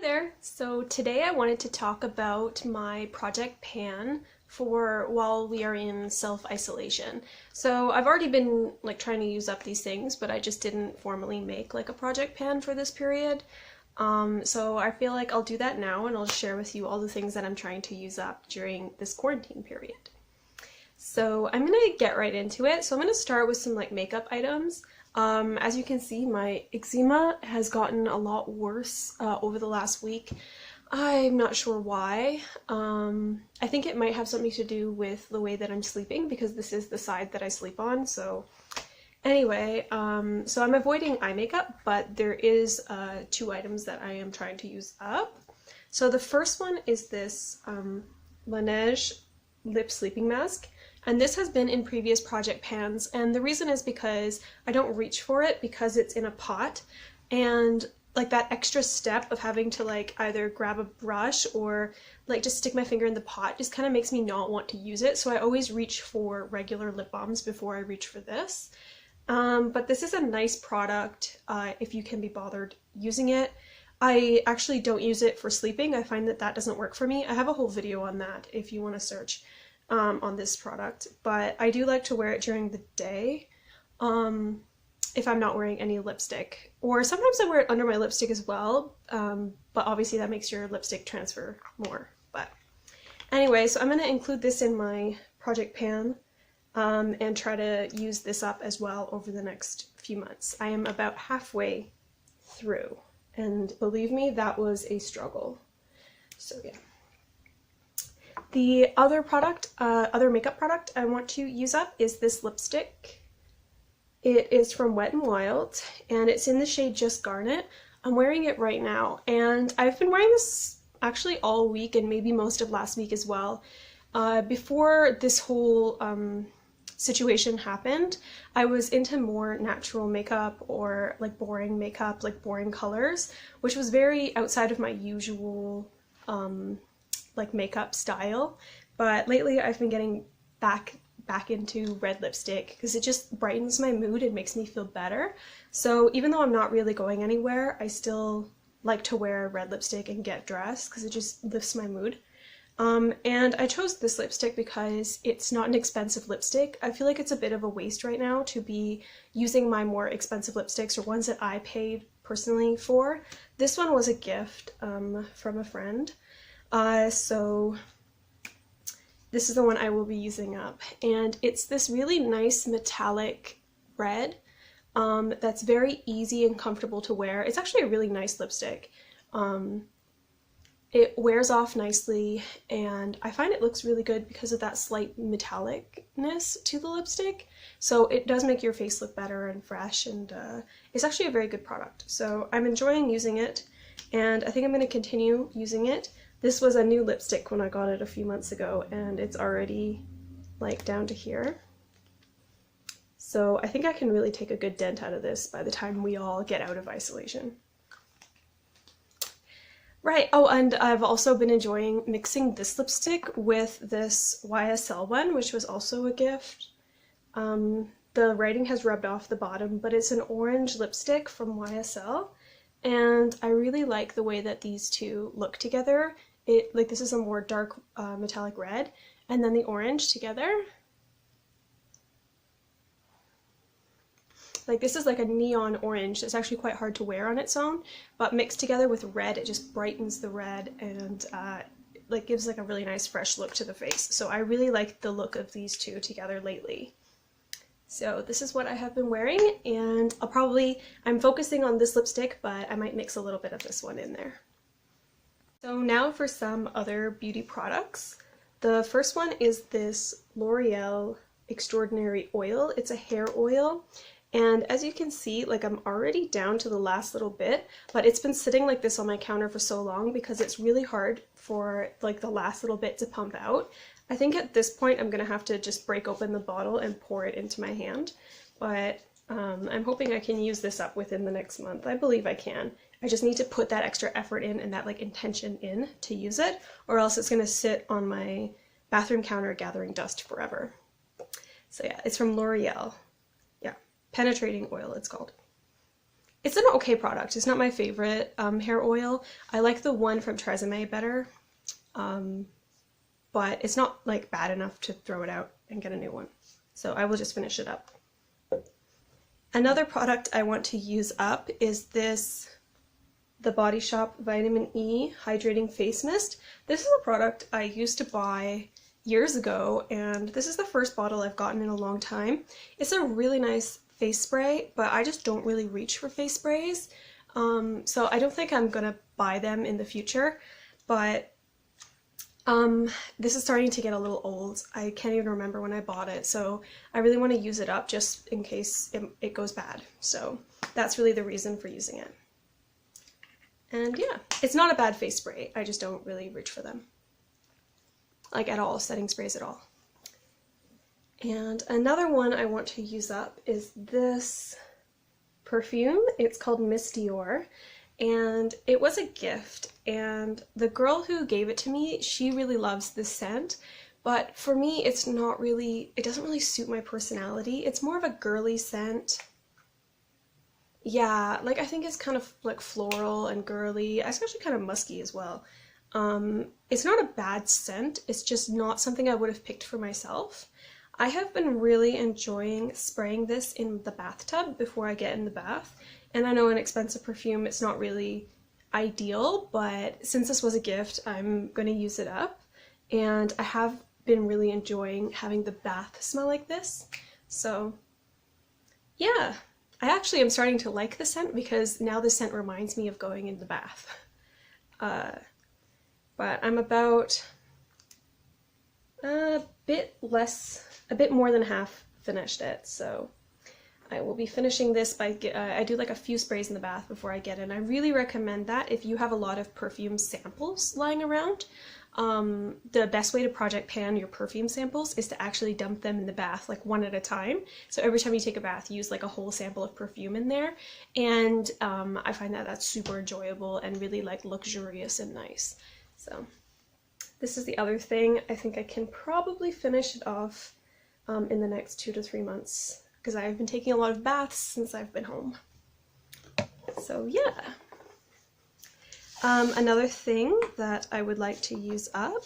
Hi there! So today I wanted to talk about my project pan for while we are in self-isolation. So I've already been trying to use up these things, but I just didn't formally make a project pan for this period. So I feel like I'll do that now and I'll share with you all the things that I'm trying to use up during this quarantine period. So I'm gonna get right into it. So I'm gonna start with some makeup items. As you can see, my eczema has gotten a lot worse over the last week. I'm not sure why. I think it might have something to do with the way that I'm sleeping because this is the side that I sleep on. So anyway, so I'm avoiding eye makeup, but there is two items that I am trying to use up. So the first one is this Laneige lip sleeping mask. And this has been in previous project pans, and the reason is because I don't reach for it because it's in a pot, and that extra step of having to either grab a brush or just stick my finger in the pot just kind of makes me not want to use it. So I always reach for regular lip balms before I reach for this. But this is a nice product if you can be bothered using it. I actually don't use it for sleeping. I find that doesn't work for me. I have a whole video on that if you want to search on this product, but I do like to wear it during the day if I'm not wearing any lipstick, or sometimes I wear it under my lipstick as well, but obviously that makes your lipstick transfer more. But anyway, so I'm going to include this in my project pan and try to use this up as well over the next few months. I am about halfway through, and believe me, that was a struggle. So yeah. The other product, other makeup product I want to use up is this lipstick. It is from Wet n Wild, and it's in the shade Just Garnet. I'm wearing it right now, and I've been wearing this actually all week and maybe most of last week as well. Before this whole situation happened, I was into more natural makeup or boring makeup, boring colors, which was very outside of my usual makeup style, but lately I've been getting back into red lipstick because it just brightens my mood and makes me feel better. So even though I'm not really going anywhere, I still like to wear red lipstick and get dressed because it just lifts my mood. And I chose this lipstick because it's not an expensive lipstick. I feel like it's a bit of a waste right now to be using my more expensive lipsticks or ones that I paid personally for. This one was a gift from a friend. So this is the one I will be using up, and it's this really nice metallic red that's very easy and comfortable to wear. It's actually a really nice lipstick. It wears off nicely, and I find it looks really good because of that slight metallicness to the lipstick. So it does make your face look better and fresh, and it's actually a very good product. So I'm enjoying using it, and I think I'm going to continue using it. This was a new lipstick when I got it a few months ago, and it's already down to here. So I think I can really take a good dent out of this by the time we all get out of isolation. Right, oh, and I've also been enjoying mixing this lipstick with this YSL one, which was also a gift. The writing has rubbed off the bottom, but it's an orange lipstick from YSL, and I really like the way that these two look together. This is a more dark metallic red, and then the orange together. This is a neon orange. It's actually quite hard to wear on its own, but mixed together with red, it just brightens the red and gives a really nice fresh look to the face. So I really like the look of these two together lately. So this is what I have been wearing, and I'm focusing on this lipstick, but I might mix a little bit of this one in there. So now for some other beauty products. The first one is this L'Oreal Extraordinary Oil. It's a hair oil, and as you can see, I'm already down to the last little bit, but it's been sitting like this on my counter for so long because it's really hard for the last little bit to pump out. I think at this point I'm gonna have to just break open the bottle and pour it into my hand, but I'm hoping I can use this up within the next month. I believe I can. I just need to put that extra effort in and that intention in to use it, or else it's gonna sit on my bathroom counter gathering dust forever. So yeah, it's from L'Oreal. Yeah, Penetrating Oil it's called. it's an okay product. It's not my favorite hair oil. I like the one from Tresemme better, but it's not like bad enough to throw it out and get a new one. So I will just finish it up. Another product I want to use up is this, the Body Shop Vitamin E Hydrating Face Mist. This is a product I used to buy years ago, and this is the first bottle I've gotten in a long time. It's a really nice face spray, but I just don't really reach for face sprays. So I don't think I'm gonna buy them in the future, but this is starting to get a little old. I can't even remember when I bought it, so I really want to use it up just in case it goes bad. So that's really the reason for using it. And yeah, it's not a bad face spray. I just don't really reach for them, like at all, setting sprays at all. And another one I want to use up is this perfume. It's called Miss Dior. And it was a gift, and the girl who gave it to me, she really loves this scent, but for me it doesn't really suit my personality. It's more of a girly scent. Yeah, like I think it's kind of like floral and girly. It's actually kind of musky as well. It's not a bad scent, it's just not something I would have picked for myself. I have been really enjoying spraying this in the bathtub before I get in the bath. And I know an expensive perfume, it's not really ideal, but since this was a gift, I'm going to use it up. And I have been really enjoying having the bath smell like this. So yeah, I actually am starting to like the scent because now the scent reminds me of going in the bath. But I'm about a bit more than half finished it, so I will be finishing this by, I do like a few sprays in the bath before I get in. I really recommend that if you have a lot of perfume samples lying around. The best way to project pan your perfume samples is to actually dump them in the bath, like one at a time. So every time you take a bath, use like a whole sample of perfume in there. And I find that that's super enjoyable and really like luxurious and nice. So this is the other thing. I think I can probably finish it off in the next 2 to 3 months, because I've been taking a lot of baths since I've been home. So yeah. Another thing that I would like to use up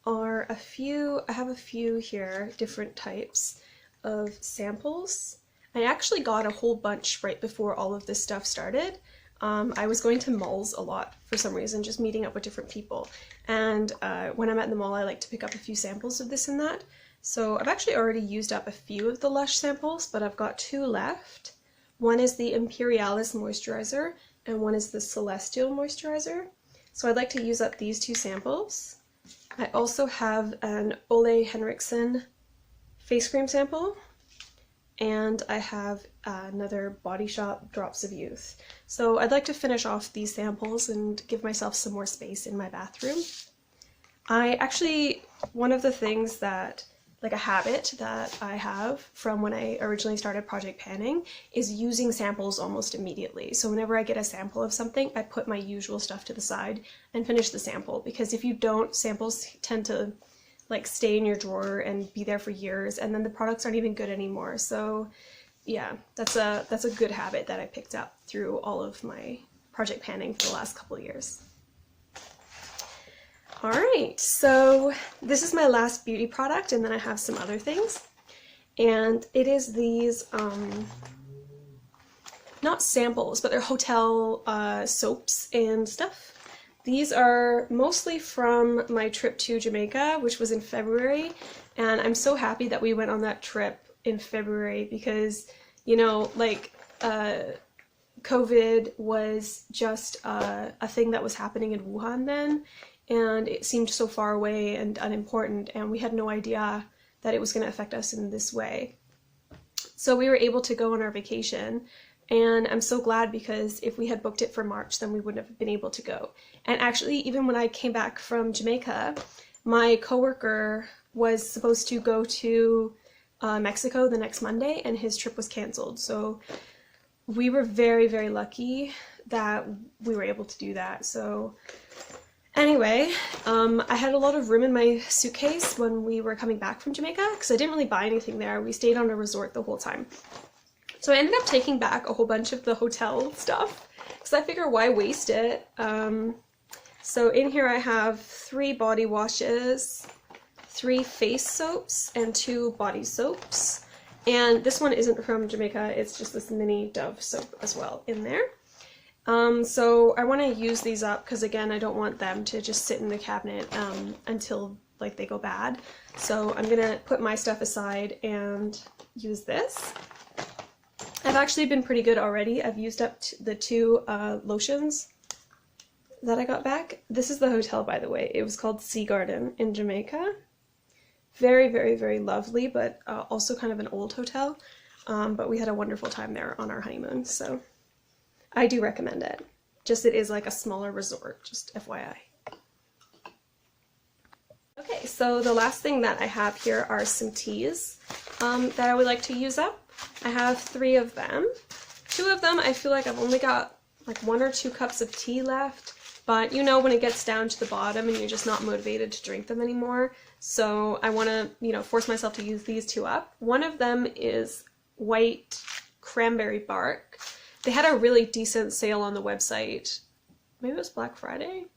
are I have a few here, different types of samples. I actually got a whole bunch right before all of this stuff started. I was going to malls a lot for some reason, just meeting up with different people. And when I'm at the mall, I like to pick up a few samples of this and that. So I've actually already used up a few of the Lush samples, but I've got 2 left. One is the Imperialis moisturizer, and one is the Celestial moisturizer. So I'd like to use up these 2 samples. I also have an Ole Henriksen face cream sample, and I have another Body Shop Drops of Youth. So I'd like to finish off these samples and give myself some more space in my bathroom. One of the things that, like a habit that I have from when I originally started project panning, is using samples almost immediately. So whenever I get a sample of something, I put my usual stuff to the side and finish the sample, because if you don't, samples tend to like stay in your drawer and be there for years, and then the products aren't even good anymore. So yeah, that's a good habit that I picked up through all of my project panning for the last couple of years. Alright, so this is my last beauty product, and then I have some other things. And it is these, not samples, but they're hotel soaps and stuff. These are mostly from my trip to Jamaica, which was in February, and I'm so happy that we went on that trip in February because, you know, like, COVID was just a thing that was happening in Wuhan then, and it seemed so far away and unimportant, and we had no idea that it was going to affect us in this way. So we were able to go on our vacation, and I'm so glad, because if we had booked it for March, then we wouldn't have been able to go. And actually, even when I came back from Jamaica, my coworker was supposed to go to Mexico the next Monday, and his trip was canceled. So we were very, very lucky that we were able to do that. So anyway, I had a lot of room in my suitcase when we were coming back from Jamaica, because I didn't really buy anything there. We stayed on a resort the whole time. So I ended up taking back a whole bunch of the hotel stuff because I figure why waste it. So in here I have 3 body washes, 3 face soaps, and 2 body soaps. And this one isn't from Jamaica, it's just this mini Dove soap as well in there. So I want to use these up because, again, I don't want them to just sit in the cabinet until like they go bad. So I'm gonna put my stuff aside and use this. I've actually been pretty good already. I've used up the 2 lotions that I got back. This is the hotel, by the way. It was called Sea Garden in Jamaica. Very, very, very lovely, but also kind of an old hotel. But we had a wonderful time there on our honeymoon, so I do recommend it. Just it is like a smaller resort, just FYI. Okay, so the last thing that I have here are some teas that I would like to use up. I have 3 of them. 2 of them I feel like I've only got like 1 or 2 cups of tea left, but you know when it gets down to the bottom and you're just not motivated to drink them anymore. So I want to, you know, force myself to use these 2 up. One of them is white cranberry bark. They had a really decent sale on the website. Maybe it was Black Friday?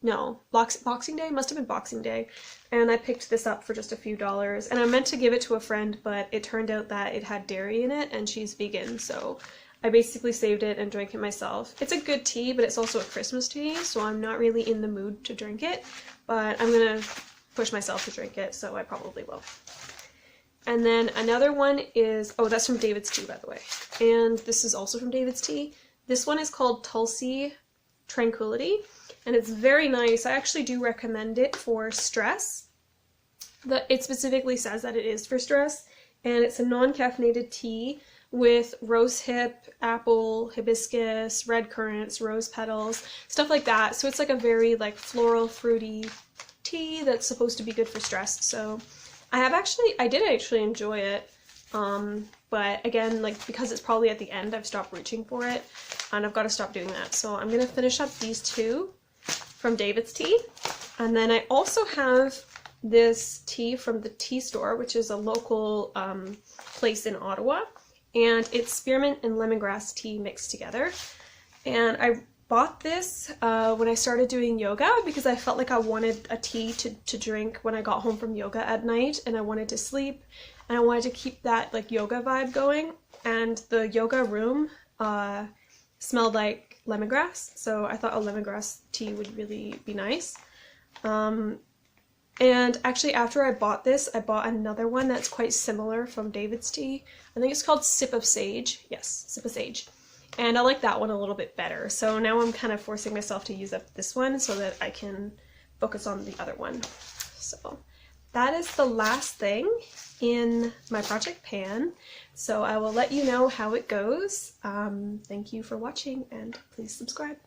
No, Boxing Day? Must have been Boxing Day. And I picked this up for just a few dollars. And I meant to give it to a friend, but it turned out that it had dairy in it and she's vegan. So I basically saved it and drank it myself. It's a good tea, but it's also a Christmas tea, so I'm not really in the mood to drink it. But I'm gonna push myself to drink it, so I probably will. And then another one is, oh, that's from David's Tea, by the way. And this is also from David's Tea. This one is called Tulsi Tranquility, and it's very nice. I actually do recommend it for stress. It specifically says that it is for stress, and it's a non-caffeinated tea with rose hip, apple, hibiscus, red currants, rose petals, stuff like that. So it's like a very like floral, fruity tea that's supposed to be good for stress. So I did actually enjoy it, but again, like, because it's probably at the end, I've stopped reaching for it, and I've got to stop doing that. So I'm gonna finish up these 2 from David's Tea, and then I also have this tea from the Tea Store, which is a local place in Ottawa, and it's spearmint and lemongrass tea mixed together. And I bought this when I started doing yoga because I felt like I wanted a tea to drink when I got home from yoga at night, and I wanted to sleep and I wanted to keep that like yoga vibe going, and the yoga room smelled like lemongrass, so I thought a lemongrass tea would really be nice. And actually after I bought this, I bought another one that's quite similar from David's Tea. I think it's called Sip of Sage. Yes, Sip of Sage. And I like that one a little bit better. So now I'm kind of forcing myself to use up this one so that I can focus on the other one. So that is the last thing in my project pan. So I will let you know how it goes. Thank you for watching, and please subscribe.